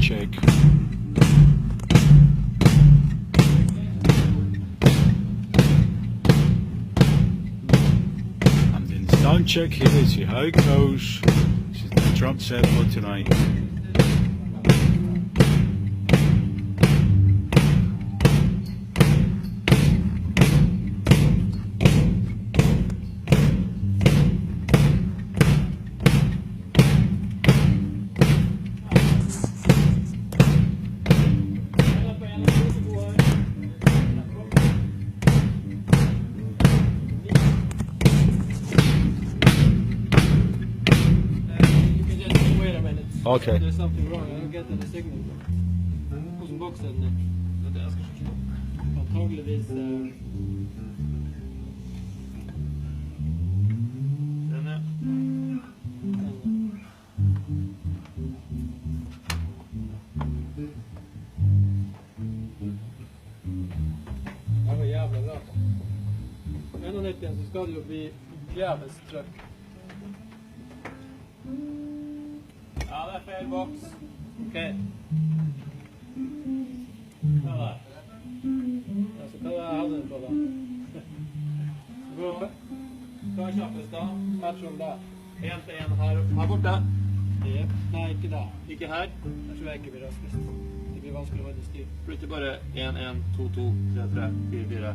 check. And then sound check here, see how it goes. This is the drum set for tonight. Okay. There's something wrong, I don't get any signal. Hvilken boks er den i? Det er det jeg skal sjekke. Antageligvis... Den er... Det var jævla bra. 91 så skal det jo bli jævels trøkk. Ja, det er feil boks. Ok. Ja, der. Ja, så hva hadde den på da? Hva er kjappest da? Match om det. 1 til 1 her borte. Jep. Nei, ikke der. Ikke her. Der så vekker vi raskest. Det blir vanskelig å holde styr. Flytter bare 1, 1, 2, 2, 3, 3, 4, 4.